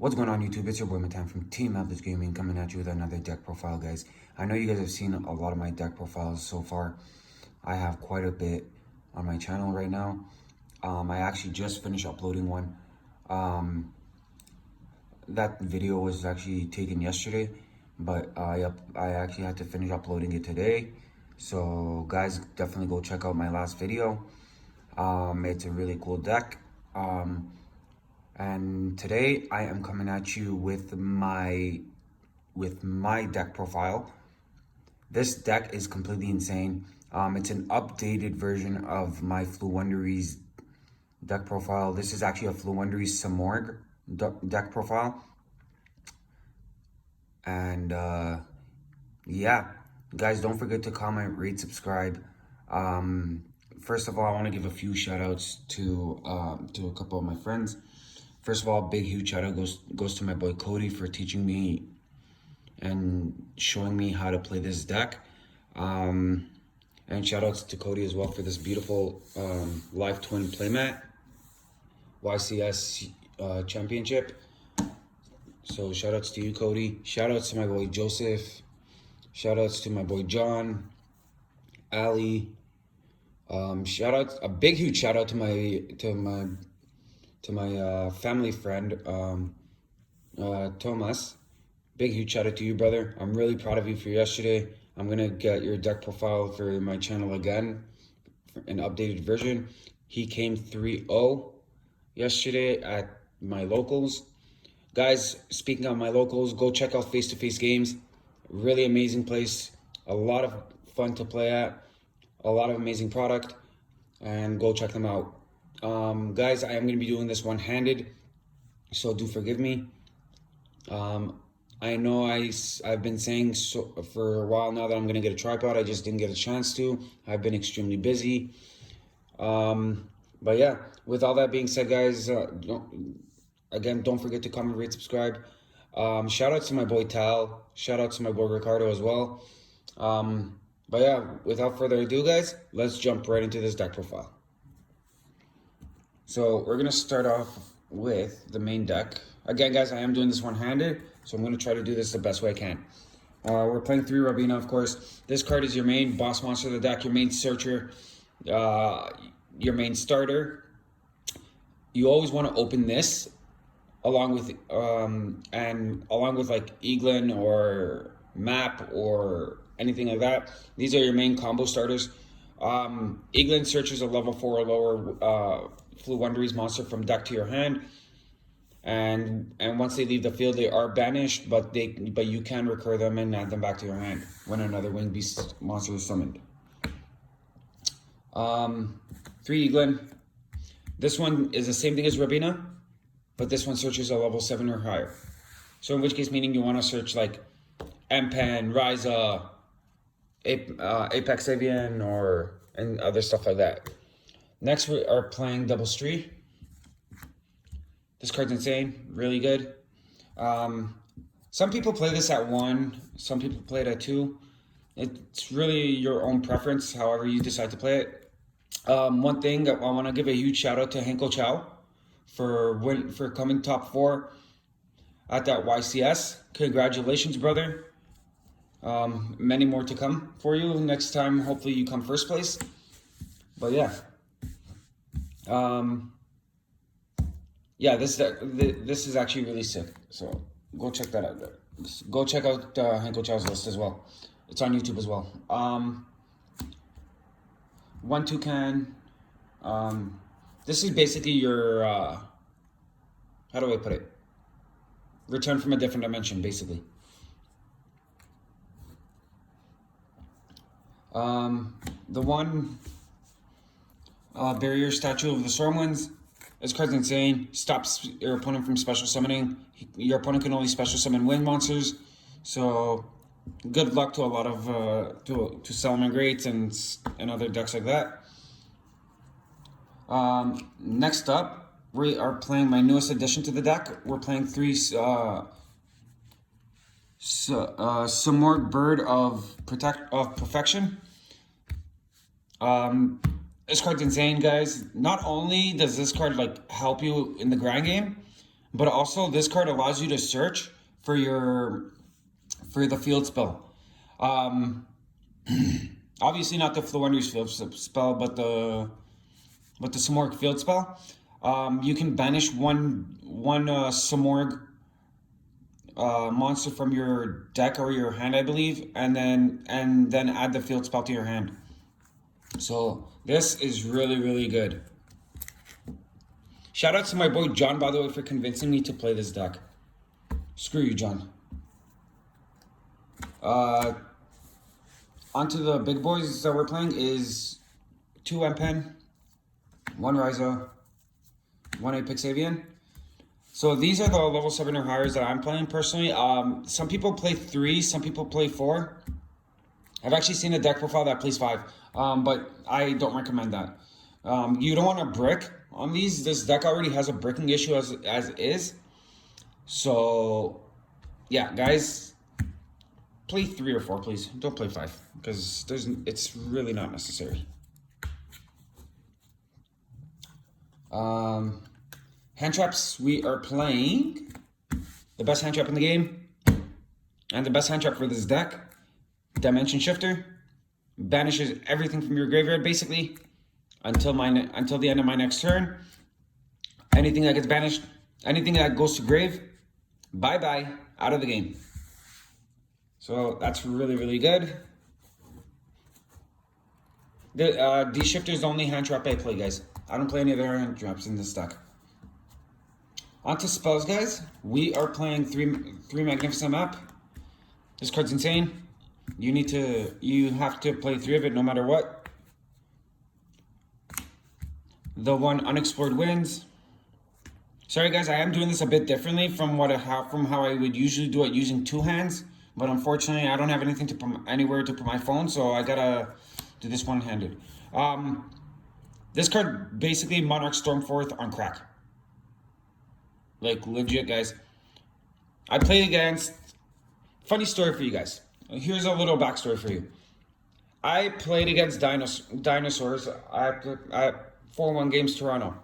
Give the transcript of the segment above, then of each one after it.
What's going on, YouTube? It's your boy Matan from Team Average Gaming coming at you with another deck profile, guys. I know you guys have seen a lot of my deck profiles so far. I have quite a bit on my channel right now. I actually just finished uploading one. That video was actually taken yesterday, but I actually had to finish uploading it today. So guys, definitely go check out my last video. It's a really cool deck. And today I am coming at you with my deck profile. This deck is completely insane. It's an updated version of my Floowondereeze deck profile. This is actually a Floowondereeze Samorg deck profile. And yeah, guys, don't forget to comment, rate, subscribe. First of all, I want to give a few shout outs to a couple of my friends. First of all, big huge shout out goes to my boy Cody for teaching me and showing me how to play this deck. And shout outs to Cody as well for this beautiful live twin playmat YCS championship. So shout outs to you, Cody. Shout outs to my boy Joseph. Shout outs to my boy John, Ali. Shout out, a big huge shout out to my family friend Thomas. Big huge shout out to you, brother. I'm really proud of you for yesterday. I'm gonna get your deck profile for my channel again, an updated version. He came 3-0 yesterday at my locals. Guys, speaking of my locals, go check out Face to Face Games. Really amazing place. A lot of fun to play at. A lot of amazing product. And go check them out. Guys, I am going to be doing this one-handed, so do forgive me. I know I've been saying for a while now that I'm going to get a tripod. I just didn't get a chance to. I've been extremely busy. But yeah, with all that being said, guys, don't forget to comment, rate, subscribe. Shout out to my boy Tal. Shout out to my boy Ricardo as well. But yeah, without further ado, guys, let's jump right into this deck profile. So we're going to start off with the main deck. Again, guys, I am doing this one-handed, so I'm going to try to do this the best way I can. We're playing 3 Rabina, of course. This card is your main boss monster of the deck, your main searcher, your main starter. You always want to open this along with like Eaglin or Map or anything like that. These are your main combo starters. Eaglin searches a level 4 or lower Floowondereeze monster from deck to your hand, and once they leave the field, they are banished, but you can recur them and add them back to your hand when another winged beast monster is summoned. 3 Eaglin. This one is the same thing as Rabina, but this one searches a level 7 or higher. So in which case, meaning you want to search like M-Pen, Ryza, Apex Avian, and other stuff like that. Next, we are playing Double Stree. This card's insane, really good. Some people play this at 1, some people play it at 2. It's really your own preference, however you decide to play it. One thing, I want to give a huge shout out to Henko Chow for coming top 4 at that YCS. Congratulations, brother. Many more to come for you next time. Hopefully you come first place. But yeah. Yeah, this is actually really sick. So go check that out. Go check out Henko Chow's list as well. It's on YouTube as well. 1 toucan. This is basically your how do I put it? Return from a different dimension, basically. The one barrier statue of the Stormwinds. This card's insane. Stops your opponent from special summoning. Your opponent can only special summon wind monsters. So good luck to a lot of to Salmon Greats and other decks like that. Next up, we are playing my newest addition to the deck. We're playing 3 Samorg Bird of Perfection. This card's insane, guys. Not only does this card like help you in the grind game, but also this card allows you to search for the field spell. Obviously not the Floowondereeze field spell, but the Samorg field spell. You can banish one Samorg monster from your deck or your hand, I believe, and then add the field spell to your hand. So this is really, really good. Shout out to my boy John, by the way, for convincing me to play this deck. Screw you, John. Onto the big boys that we're playing is 2 Empen, 1 Ryza, 1 Apex Avian. So these are the level 7 or higher that I'm playing personally. Some people play 3, some people play 4. I've actually seen a deck profile that plays 5, but I don't recommend that. You don't want to brick on these. This deck already has a bricking issue as is. So yeah, guys, play 3 or 4, please. Don't play 5 because it's really not necessary. Hand traps, we are playing the best hand trap in the game and the best hand trap for this deck. Dimension Shifter banishes everything from your graveyard basically until the end of my next turn. Anything that gets banished, anything that goes to grave, bye-bye, out of the game. So that's really, really good. D Shifter is the only hand trap I play, guys. I don't play any other hand traps in this deck. Onto spells, guys. We are playing three Magnificent Map. This card's insane. You have to play 3 of it no matter what. The 1 Unexplored Winds. Sorry guys, I am doing this a bit differently from how I would usually do it using 2 hands, but unfortunately I don't have anything anywhere to put my phone, so I gotta do this one-handed. This card basically Monarch Stormforth on crack. Like legit, guys. I played against. Funny story for you guys. Here's a little backstory for you. I played against dinosaurs at 4-1 Games Toronto.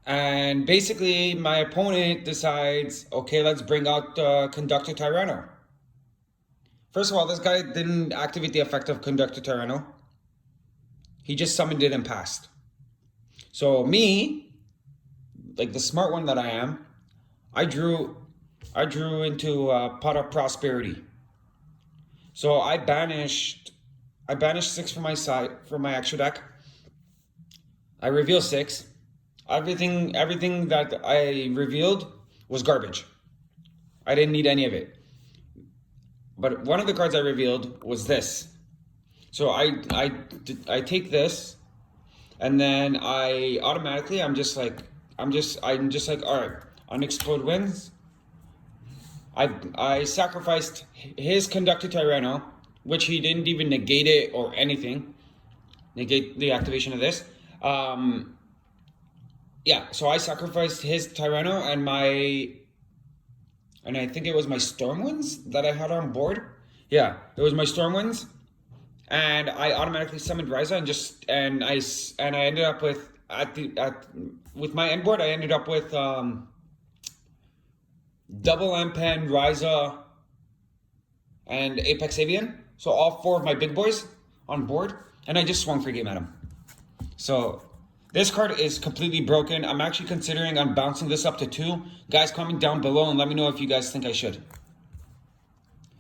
And basically, my opponent decides, okay, let's bring out Conductor Tyranno. First of all, this guy didn't activate the effect of Conductor Tyranno. He just summoned it and passed. So me, like the smart one that I am, I drew into Pot of Prosperity. So I banished 6 from my side, from my extra deck. I reveal 6. Everything that I revealed was garbage. I didn't need any of it. But one of the cards I revealed was this. So I take this, and then I automatically I'm just like, all right, Unexplode Winds. I sacrificed his Conductor Tyranno, which he didn't even negate it or anything. Negate the activation of this. Yeah, so I sacrificed his Tyranno and I think it was my Stormwinds that I had on board. Yeah, it was my Stormwinds, and I automatically summoned Ryza and I ended up with with my end board. I ended up with double Empen, Ryza, and Apex Avian. So all 4 of my big boys on board, and I just swung for game at him. So this card is completely broken. I'm actually considering on bouncing this up to 2. Guys, comment down below and let me know if you guys think I should.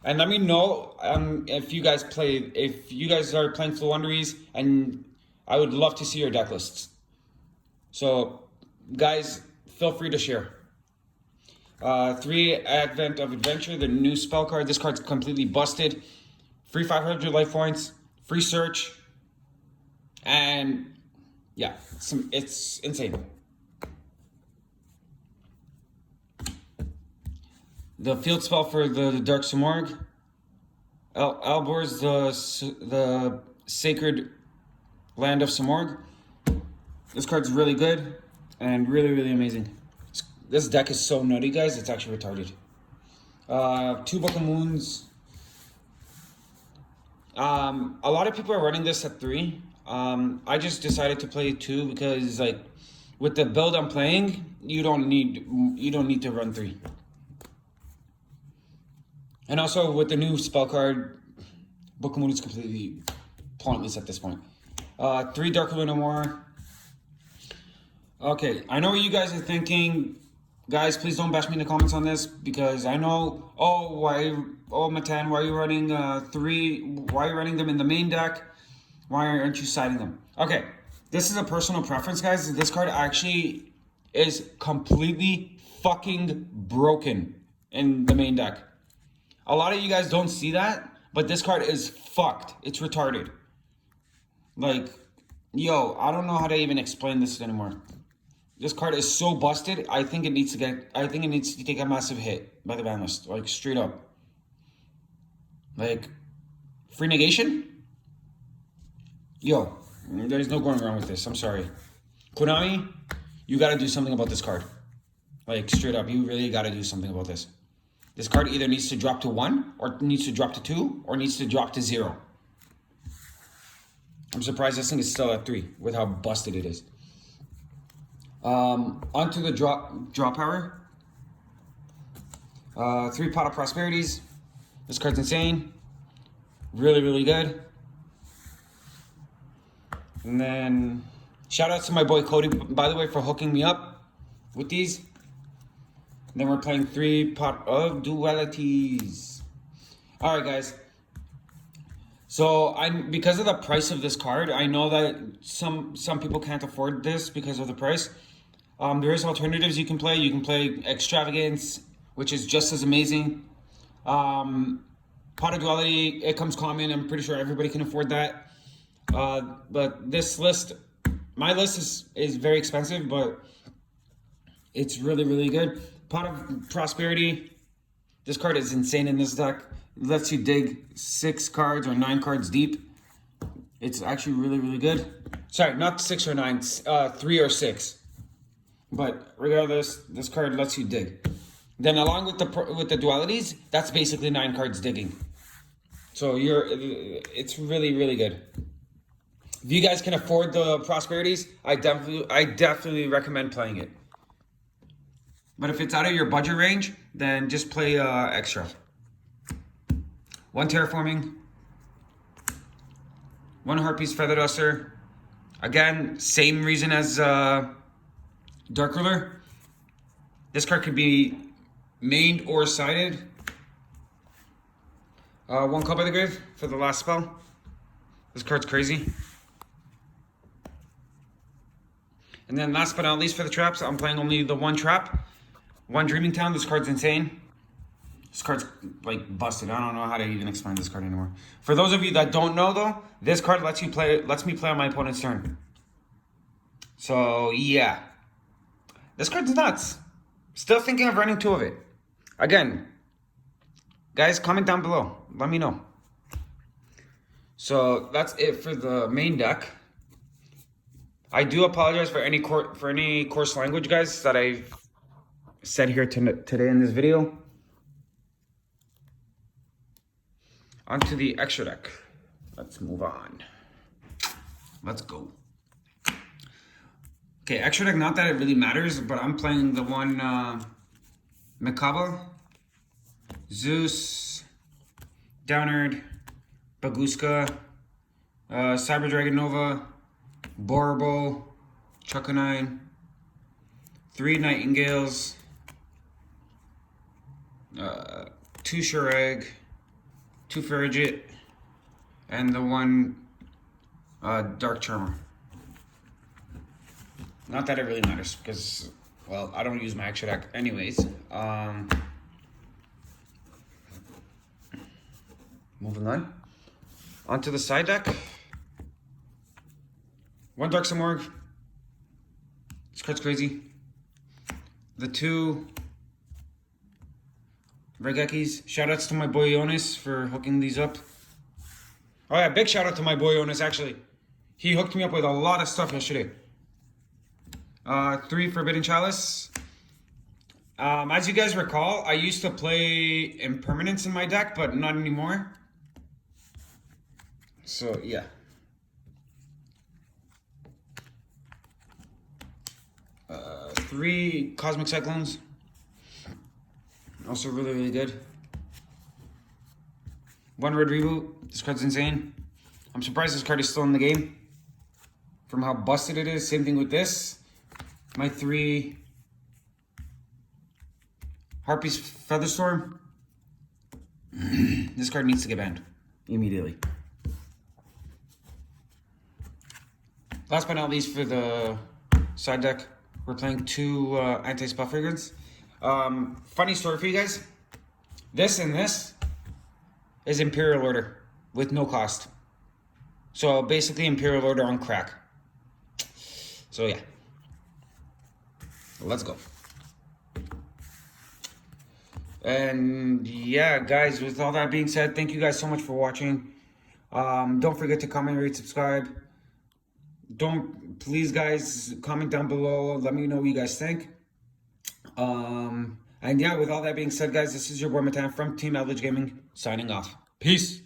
And let me know if you guys are playing Floowondereeze, and I would love to see your deck lists. So, guys, feel free to share. 3 Advent of Adventure, the new spell card. This card's completely busted. Free 500 life points, free search, and yeah, it's insane. The field spell for the Dark Samorg. Albor's the Sacred Land of Samorg. This card's really good and really, really amazing. This deck is so nutty, guys. It's actually retarded. 2 Book of Moons. A lot of people are running this at 3. I just decided to play 2 because, like, with the build I'm playing, you don't need to run 3. And also with the new spell card, Book of Moon is completely pointless at this point. 3 Dark Luna more. Okay, I know what you guys are thinking. Guys, please don't bash me in the comments on this, because I know, Matan, why are you running 3? Why are you running them in the main deck? Why aren't you siding them? Okay, this is a personal preference, guys. This card actually is completely fucking broken in the main deck. A lot of you guys don't see that, but this card is fucked. It's retarded. Like, yo, I don't know how to even explain this anymore. This card is so busted. I think it needs to take a massive hit by the ban list, like straight up. Like, free negation? Yo, there's no going wrong with this. I'm sorry. Konami, you gotta do something about this card. Like, straight up, you really gotta do something about this. This card either needs to drop to 1, or needs to drop to 2, or needs to drop to 0. I'm surprised this thing is still at 3 with how busted it is. Onto the draw power. 3 Pot of Prosperities. This card's insane. Really, really good. And then shout out to my boy Cody, by the way, for hooking me up with these. And then we're playing 3 Pot of Dualities. All right, guys. So because of the price of this card, I know that some people can't afford this because of the price. There is alternatives you can play. You can play Extravagance, which is just as amazing. Pot of Duality, it comes common. I'm pretty sure everybody can afford that. But this list, my list is very expensive, but it's really, really good. Pot of Prosperity. This card is insane in this deck. It lets you dig 6 cards or 9 cards deep. It's actually really, really good. Sorry, not 6 or 9, 3 or 6. But regardless, this card lets you dig. Then along with the dualities, that's basically 9 cards digging. So it's really, really good. If you guys can afford the Prosperities, I definitely recommend playing it. But if it's out of your budget range, then just play extra. 1 Terraforming, 1 Harpy's Feather Duster. Again, same reason as Dark Ruler. This card could be mained or sided. 1 Call by the Grave for the last spell. This card's crazy. And then last but not least for the traps, I'm playing only the 1 trap. 1 Dreaming Town. This card's insane. This card's like busted. I don't know how to even explain this card anymore. For those of you that don't know though, this card lets me play on my opponent's turn. So yeah. This card's nuts. Still thinking of running 2 of it. Again, guys, comment down below. Let me know. So that's it for the main deck. I do apologize for any coarse language, guys, that I've said here today in this video. Onto the extra deck. Let's move on. Let's go. Okay, extra deck, not that it really matters, but I'm playing the 1 Mikaba, Zeus, Downard, Baguska, Cyber Dragon Nova, Borbo, Chuckanine, 3 Nightingales, 2 Shureg, 2 Farigit, and the 1 Dark Charmer. Not that it really matters, because, well, I don't use my extra deck anyways. Moving on. Onto the side deck. 1 Dark Samorg. This card's crazy. The 2 Regekis. Shoutouts to my boy Jonas for hooking these up. Oh yeah, big shout out to my boy Jonas, actually. He hooked me up with a lot of stuff yesterday. 3 Forbidden Chalice. As you guys recall, I used to play Impermanence in my deck, but not anymore. So yeah. 3 Cosmic Cyclones. Also really, really good. 1 Red Reboot. This card's insane. I'm surprised this card is still in the game from how busted it is. Same thing with this. My 3 Harpy's Featherstorm. This card needs to get banned immediately. Last but not least, for the side deck, we're playing 2 anti-spell fragrance. Funny story for you guys. This and this is Imperial Order with no cost. So basically Imperial Order on crack. So yeah. Let's go. And yeah, guys, with all that being said, thank you guys so much for watching. Don't forget to comment, rate, subscribe. Please guys, comment down below. Let me know what you guys think. And yeah, with all that being said, guys, this is your boy Matan from Team Average Gaming, signing off. Peace.